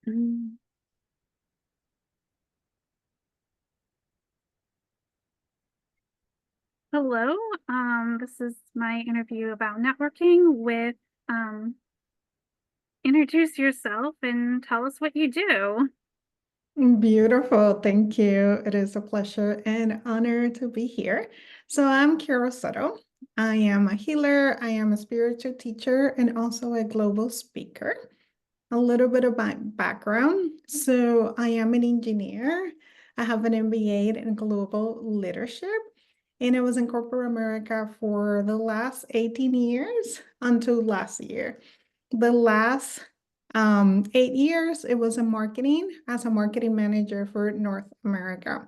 Mm. Hello, this is my interview about networking with introduce yourself and tell us what you do. Beautiful. Thank you. It is a pleasure and honor to be here. So I'm Carol Soto. I am a healer, I am a spiritual teacher, and also a global speaker. A little bit of my background. So I am an engineer. I have an MBA in global leadership, and I was in corporate America for the last 18 years until last year. The last 8 years, it was in marketing as a marketing manager for North America.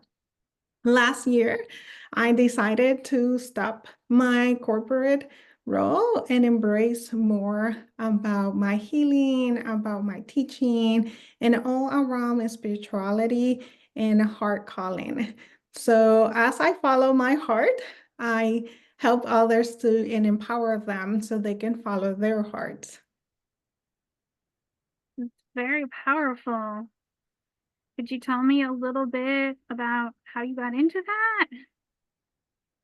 Last year, I decided to stop my corporate role and embrace more about my healing, about my teaching, and all around my spirituality and heart calling. So as I follow my heart, I help others to and empower them so they can follow their hearts. It's very powerful. Could you tell me a little bit about how you got into that?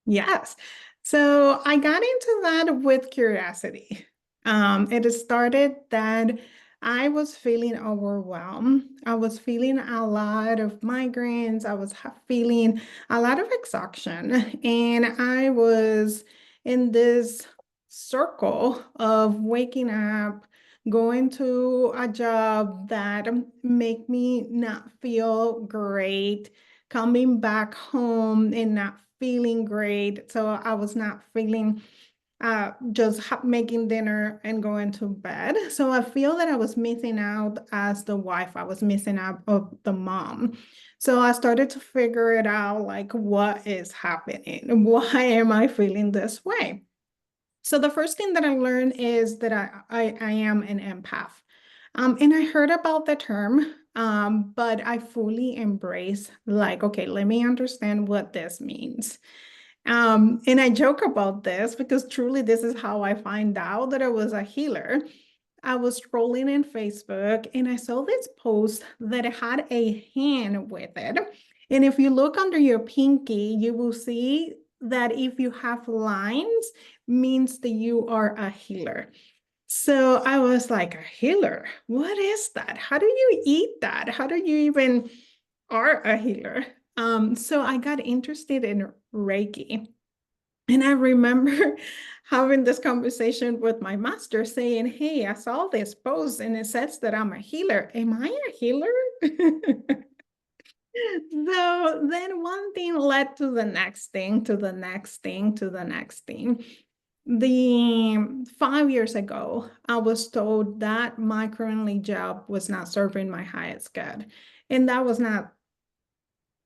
Yes. So I got into that with curiosity. It started that I was feeling overwhelmed. I was feeling a lot of migraines. I was feeling a lot of exhaustion. And I was in this circle of waking up, going to a job that make me not feel great, coming back home and not feeling great. So I was not feeling just making dinner and going to bed. So I feel that I was missing out as the wife. I was missing out of the mom. So I started to figure it out, like, what is happening? Why am I feeling this way? So the first thing that I learned is that I am an empath. And I heard about the term, but I fully embrace, like, okay, let me understand what this means. And I joke about this because truly this is how I find out that I was a healer. I was scrolling in Facebook and I saw this post that had a hand with it. And if you look under your pinky, you will see that if you have lines, means that you are a healer. So I was like, a healer? What is that? How do you eat that? How do you even are a healer? So I got interested in Reiki. And I remember having this conversation with my master saying, hey, I saw this post and it says that I'm a healer. Am I a healer? So then one thing led to the next thing, to the next thing, to the next thing. The 5 years ago, I was told that my currently job was not serving my highest good. And that was not,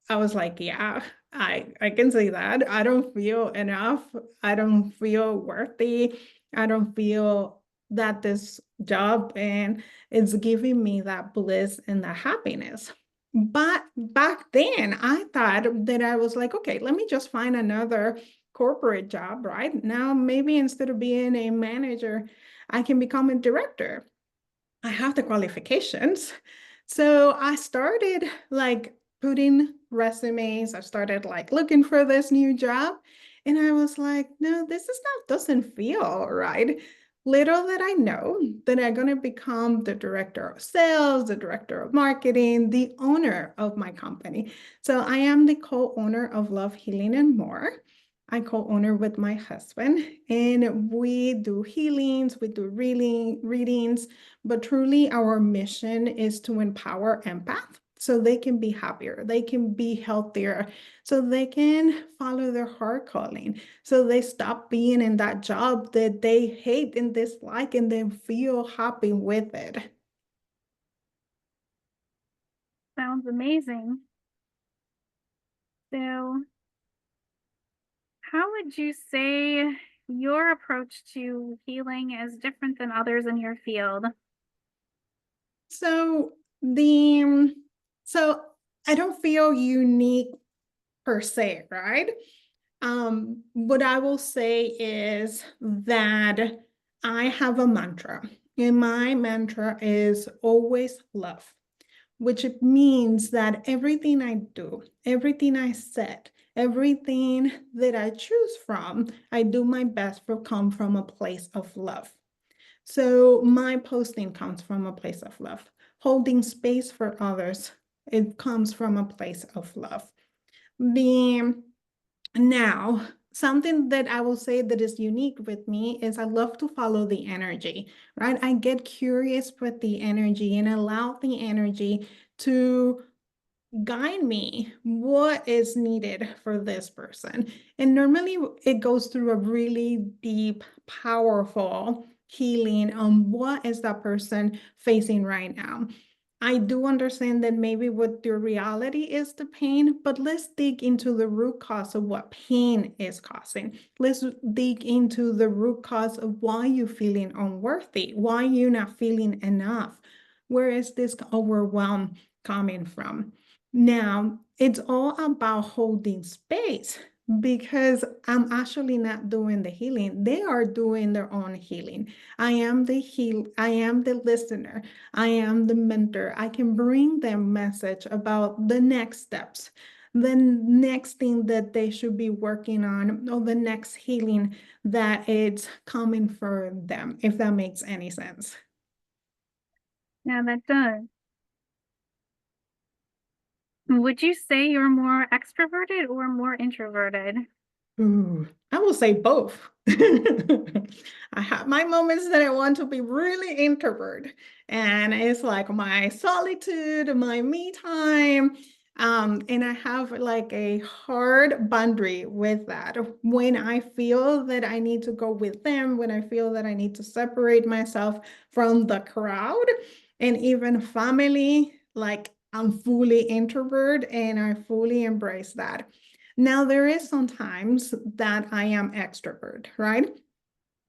I was like, yeah, I can say that. I don't feel enough. I don't feel worthy. I don't feel that this job and it's giving me that bliss and that happiness. But back then, I thought that I was like, okay, let me just find another corporate job, right? Now, maybe instead of being a manager, I can become a director. I have the qualifications. So I started like putting resumes. I started like looking for this new job. And I was like, no, this is not, doesn't feel right. Little that I know that I'm going to become the director of sales, the director of marketing, the owner of my company. So I am the co-owner of Love, Healing, and More. I co-owner with my husband, and we do healings, we do readings, but truly, our mission is to empower empath so they can be happier, they can be healthier, so they can follow their heart calling, so they stop being in that job that they hate and dislike and then feel happy with it. Sounds amazing. So, how would you say your approach to healing is different than others in your field? So the so I don't feel unique per se, right? What I will say is that I have a mantra, and my mantra is always love. which it means that everything I do, everything I said, everything that I choose from, I do my best to come from a place of love. So my posting comes from a place of love. Holding space for others, it comes from a place of love. Being now, something that I will say that is unique with me is I love to follow the energy, right? I get curious with the energy and allow the energy to guide me what is needed for this person. And normally it goes through a really deep, powerful healing on what is that person facing right now. I do understand that maybe what your reality is the pain, but let's dig into the root cause of what pain is causing. Let's dig into the root cause of why you're feeling unworthy, why you're not feeling enough. Where is this overwhelm coming from? Now, it's all about holding space because I'm actually not doing the healing. They are doing their own healing. I am the listener. I am the mentor. I can bring them message about the next steps, the next thing that they should be working on, or the next healing that it's coming for them, if that makes any sense. Yeah, that does. Would you say you're more extroverted or more introverted? Ooh, I will say both. I have my moments that I want to be really introvert, and it's like my solitude, my me time. And I have like a hard boundary with that. When I feel that I need to go with them, when I feel that I need to separate myself from the crowd and even family, like I'm fully introvert and I fully embrace that. Now, there is sometimes that I am extrovert, right?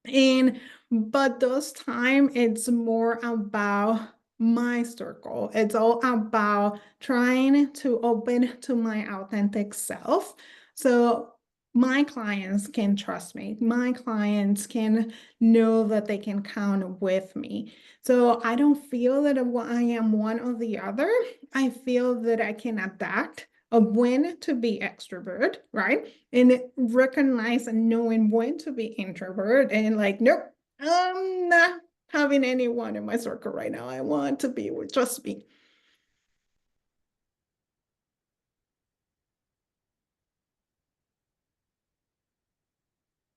And but those time it's more about my circle. It's all about trying to open to my authentic self. So my clients can trust me. My clients can know that they can count with me. So I don't feel that I am one or the other. I feel that I can adapt of when to be extrovert, right? And recognize and knowing when to be introvert and like, nope, I'm not having anyone in my circle right now. I want to be with just me.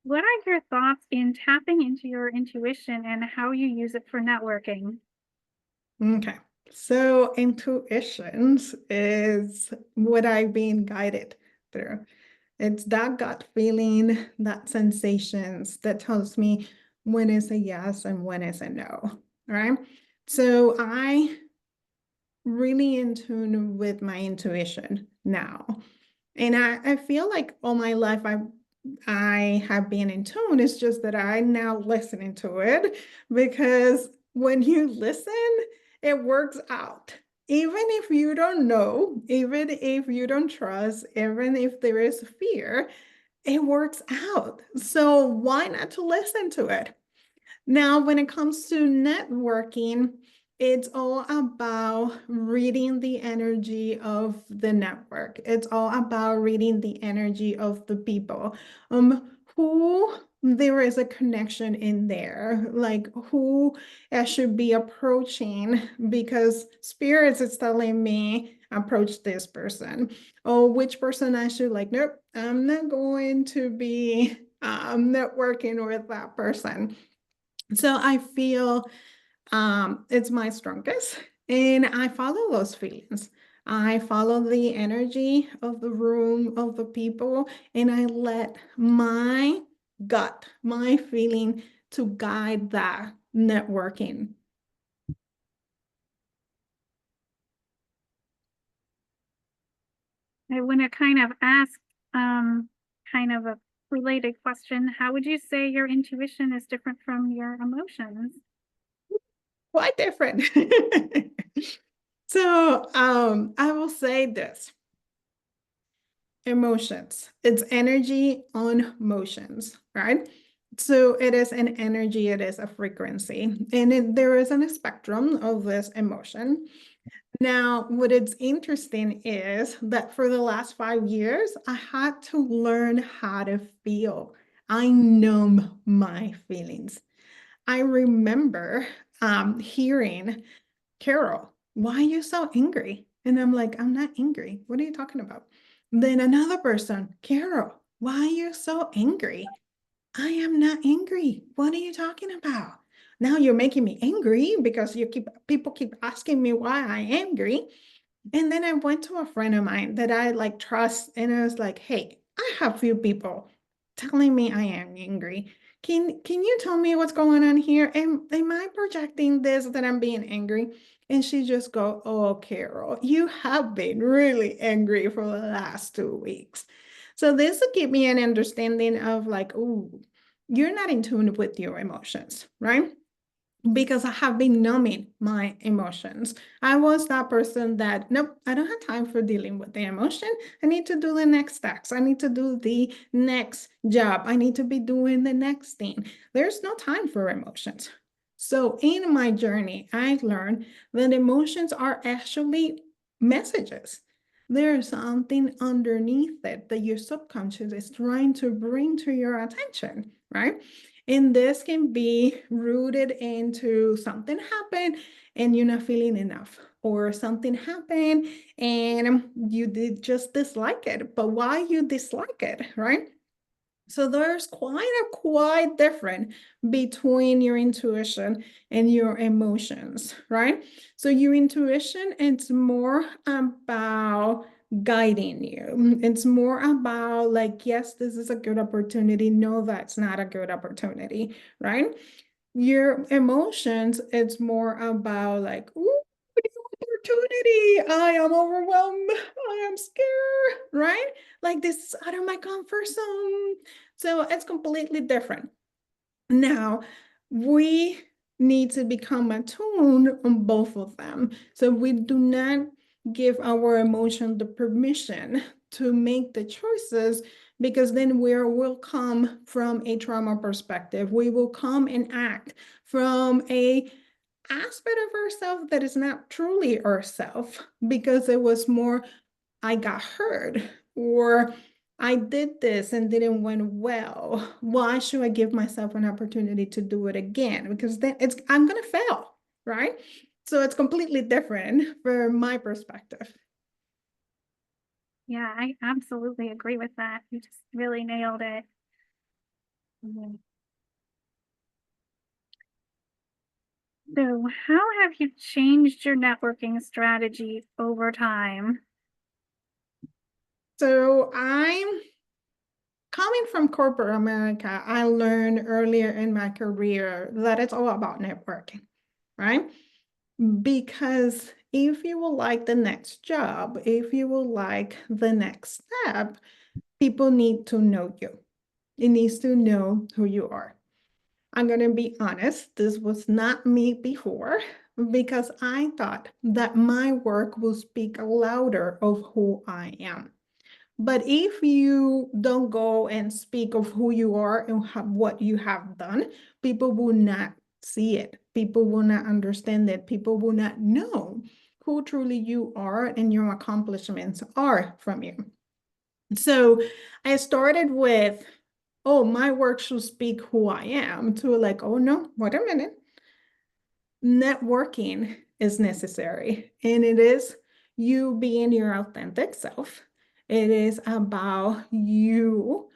What are your thoughts in tapping into your intuition and how you use it for networking? Okay. So intuitions is what I've been guided through. It's that gut feeling, that sensations that tells me when is a yes and when is a no, right? So I really in tune with my intuition now. And I feel like all my life I have been in tune. It's just that I now listening to it because when you listen, it works out. Even if you don't know, even if you don't trust, even if there is fear, it works out. So why not to listen to it? Now, when it comes to networking, it's all about reading the energy of the network. It's all about reading the energy of the people. Who there is a connection in there, like who I should be approaching because spirits is telling me approach this person. Oh, which person I should like, nope, I'm not going to be networking with that person. So I feel it's my strongest, and I follow those feelings. I follow the energy of the room, of the people, and I let my gut, my feeling to guide that networking. I want to kind of ask kind of a related question. How would you say your intuition is different from your emotions? Quite different. So I will say this. Emotions. It's energy on motions, right? So it is an energy, it is a frequency, and there is a spectrum of this emotion. Now, what is interesting is that for the last 5 years, I had to learn how to feel. I numb my feelings. I remember hearing, Carol, why are you so angry? And I'm like, I'm not angry. What are you talking about? Then another person, Carol, why are you so angry? I am not angry. What are you talking about? Now you're making me angry because people keep asking me why I'm angry. And then I went to a friend of mine that I like trust, and I was like, "Hey, I have few people telling me I am angry. Can you tell me what's going on here? Am I projecting this that I'm being angry?" And she just go, "Oh, Carol, you have been really angry for the last 2 weeks." So this will give me an understanding of like, oh, you're not in tune with your emotions, right? Because I have been numbing my emotions. I was that person that, nope, I don't have time for dealing with the emotion. I need to do the next task. I need to do the next job. I need to be doing the next thing. There's no time for emotions. So in my journey, I learned that emotions are actually messages. There's something underneath it that your subconscious is trying to bring to your attention, right? And this can be rooted into something happened and you're not feeling enough, or something happened and you did just dislike it. But why you dislike it, right? So there's quite different between your intuition and your emotions, right? So your intuition, it's more about guiding you. It's more about like, yes, this is a good opportunity. No, that's not a good opportunity, right? Your emotions, it's more about like, ooh, opportunity. I am overwhelmed. I am scared, right? Like this is out of my comfort zone. So it's completely different. Now, we need to become attuned on both of them. So we do not give our emotion the permission to make the choices, because then we will come from a trauma perspective. We will come and act from a aspect of ourselves that is not truly ourselves, because it was more, I got hurt, or I did this and didn't went well. Why should I give myself an opportunity to do it again? Because then I'm gonna fail, right? So it's completely different from my perspective. Yeah, I absolutely agree with that. You just really nailed it. Mhm. So, how have you changed your networking strategy over time? So I'm coming from corporate America. I learned earlier in my career that it's all about networking, right? Because if you will like the next job, if you will like the next step, people need to know you. It needs to know who you are. I'm going to be honest, this was not me before, because I thought that my work will speak louder of who I am. But if you don't go and speak of who you are and what you have done, people will not see it. People will not understand it. People will not know who truly you are and your accomplishments are from you. So I started with, oh, my work should speak who I am, to like, oh no, wait a minute. Networking is necessary, and it is you being your authentic self. It is about you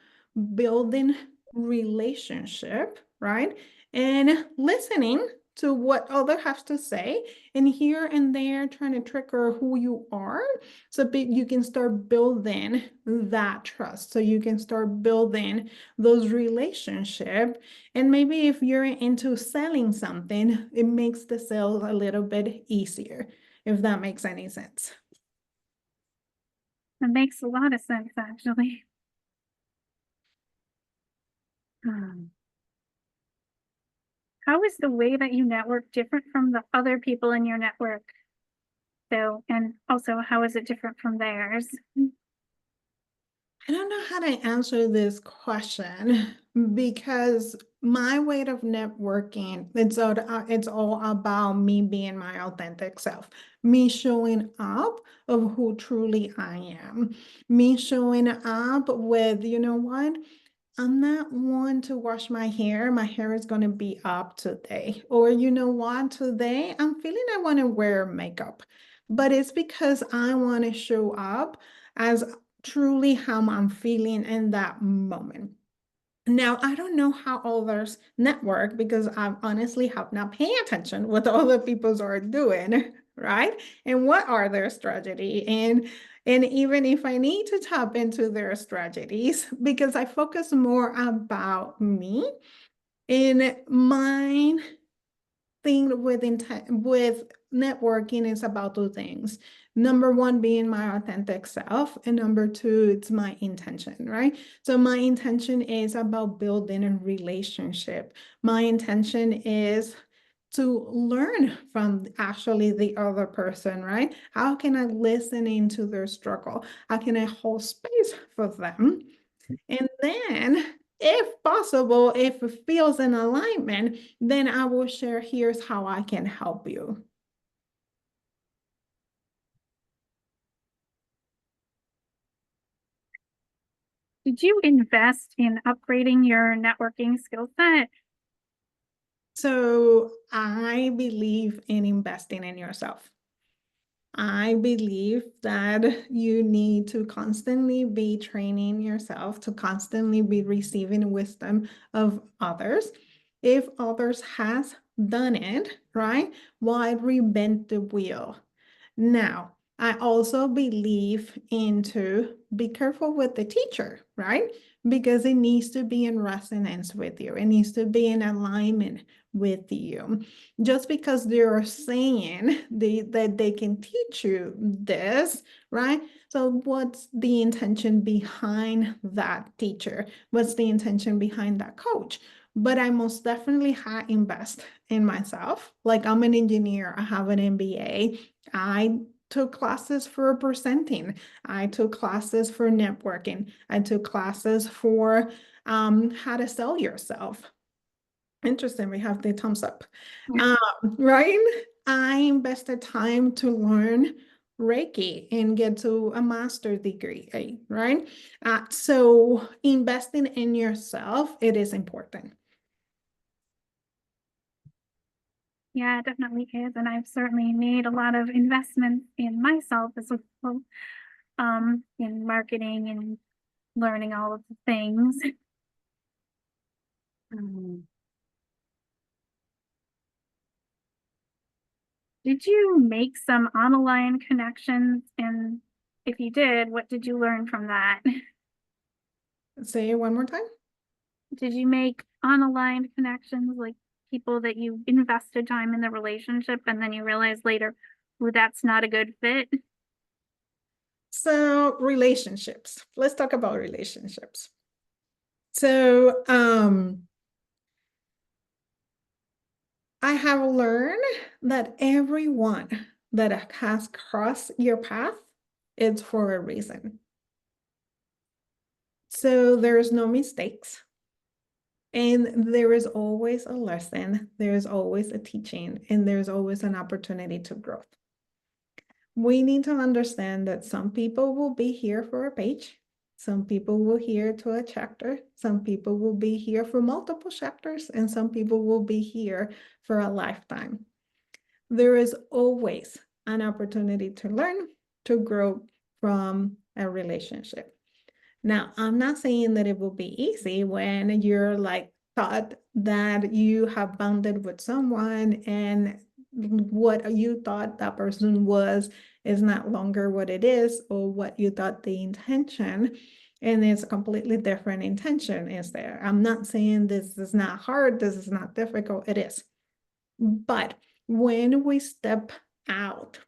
building relationship, right? And listening to what other has to say, and here and there trying to trigger who you are, so you can start building that trust, so you can start building those relationships. And maybe if you're into selling something, it makes the sale a little bit easier, if that makes any sense. It makes a lot of sense, actually. Um, How is the way that you network different from the other people in your network? So, and also, how is it different from theirs? I don't know how to answer this question, because my way of networking, it's all about me being my authentic self, me showing up of who truly I am, me showing up with, you know what? I'm not one to wash my hair. My hair is going to be up today. Or, you know what? Today I'm feeling I want to wear makeup, but it's because I want to show up as truly how I'm feeling in that moment. Now, I don't know how others network because I honestly have not paid attention what other people's are doing, right? And what are their strategy? And even if I need to tap into their strategies, because I focus more about me in mine thing with intent with networking is about two things. Number one being my authentic self, and number two, it's my intention, right? So my intention is about building a relationship. My intention is to learn from actually the other person, right? How can I listen into their struggle? How can I hold space for them? And then, if possible, if it feels in alignment, then I will share, here's how I can help you. Did you invest in upgrading your networking skill set? So I believe in investing in yourself. I believe that you need to constantly be training yourself, to constantly be receiving wisdom of others. If others has done it, right? Why reinvent the wheel? Now, I also believe into be careful with the teacher, right? Because it needs to be in resonance with you. It needs to be in alignment with you. Just because they're saying that they can teach you this, right? So what's the intention behind that teacher? What's the intention behind that coach? But I most definitely invest in myself. Like I'm an engineer, I have an MBA. I took classes for presenting. I took classes for networking. I took classes for how to sell yourself. Interesting, we have the thumbs up. Um, right? I invested time to learn Reiki and get to a master degree, right? So investing in yourself, it is important. Yeah, it definitely is. And I've certainly made a lot of investments in myself as well, in marketing and learning all of the things. Um, Did you make some online connections? And if you did, what did you learn from that? Say it one more time. Did you make unaligned connections, like people that you invested time in the relationship and then you realize later, well, that's not a good fit? So relationships. Let's talk about relationships. So I have learned that everyone that has crossed your path, it's for a reason. So there's no mistakes. And there is always a lesson, there's always a teaching, and there's always an opportunity to grow. We need to understand that some people will be here for a page, some people will here to a chapter, some people will be here for multiple chapters, and some people will be here for a lifetime. There is always an opportunity to learn, to grow from a relationship. Now, I'm not saying that it will be easy when you're like thought that you have bonded with someone and what you thought that person was is not longer what it is, or what you thought the intention, and it's a completely different intention is there. I'm not saying this is not hard, this is not difficult, it is. But when we step out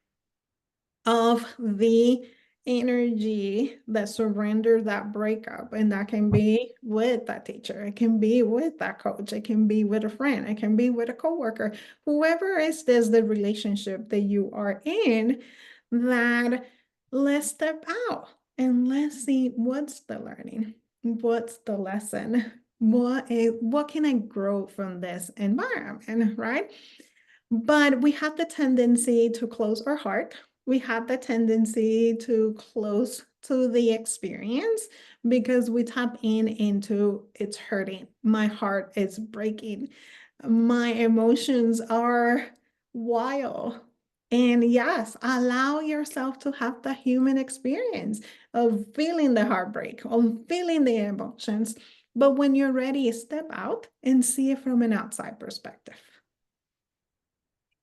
of the energy that surrender that breakup, and that can be with that teacher, it can be with that coach, it can be with a friend, it can be with a coworker, whoever is this the relationship that you are in, that let's step out and let's see what's the learning, what's the lesson, what can I grow from this environment, right? But we have the tendency to close our heart. We have the tendency to close to the experience because we tap into it's hurting. My heart is breaking. My emotions are wild. And yes, allow yourself to have the human experience of feeling the heartbreak, of feeling the emotions. But when you're ready, step out and see it from an outside perspective.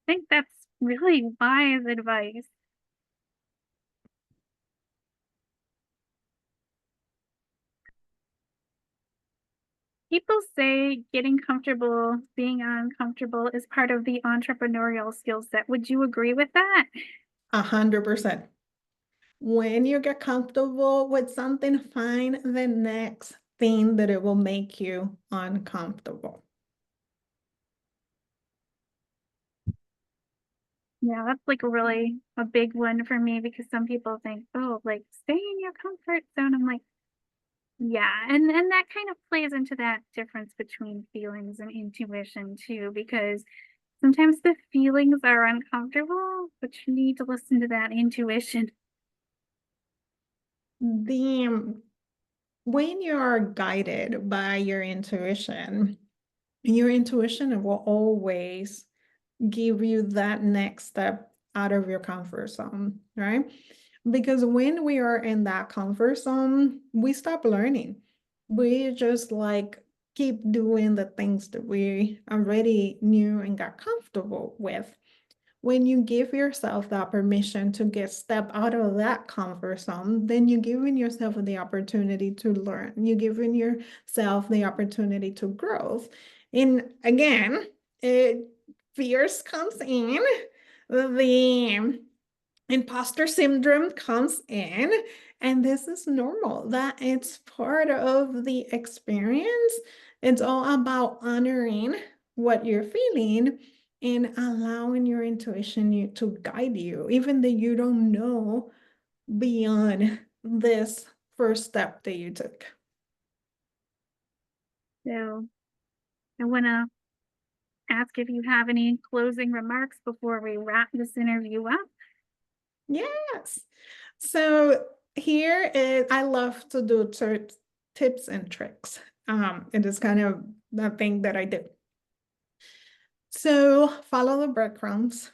I think that's really wise advice. People say getting comfortable, being uncomfortable is part of the entrepreneurial skill set. Would you agree with that? 100%. When you get comfortable with something, find the next thing that it will make you uncomfortable. Yeah, that's like really a big one for me because some people think, oh, like stay in your comfort zone. I'm like, yeah, and that kind of plays into that difference between feelings and intuition too, because sometimes the feelings are uncomfortable, but you need to listen to that intuition. The when you are guided by your intuition will always give you that next step out of your comfort zone, right? Because when we are in that comfort zone, we stop learning. We just like keep doing the things that we already knew and got comfortable with. When you give yourself that permission to get step out of that comfort zone, then you're giving yourself the opportunity to learn. You're giving yourself the opportunity to grow. And again, fears comes in, the imposter syndrome comes in, and this is normal. That it's part of the experience. It's all about honoring what you're feeling and allowing your intuition to guide you, even though you don't know beyond this first step that you took. So I want to ask if you have any closing remarks before we wrap this interview up. Yes. So here is, I love to do tips and tricks. It is kind of the thing that I do. So follow the breadcrumbs.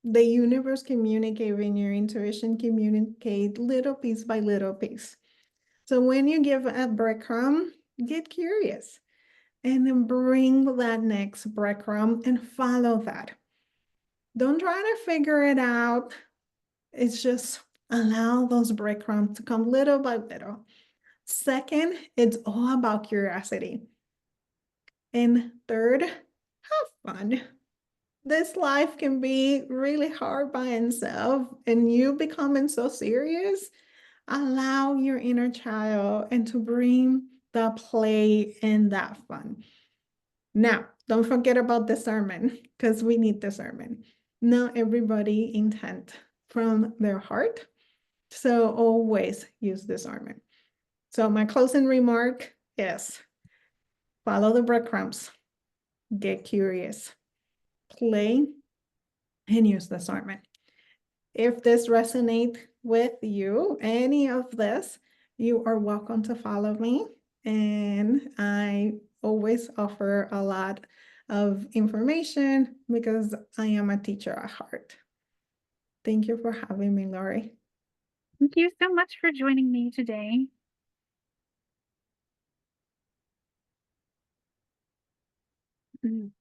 The universe communicate when your intuition communicate little piece by little piece. So when you give a breadcrumb, get curious and then bring that next breadcrumb and follow that. Don't try to figure it out. It's just allow those breadcrumbs to come little by little. Second, it's all about curiosity. And third, have fun. This life can be really hard by itself, and you becoming so serious, allow your inner child and to bring the play and that fun. Now, don't forget about discernment because we need discernment. Not everybody intend from their heart. So always use discernment. So my closing remark is follow the breadcrumbs, get curious, play, and use discernment. If this resonates with you, any of this, you are welcome to follow me. And I always offer a lot of information because I am a teacher at heart. Thank you for having me, Lori. Thank you so much for joining me today. Mm.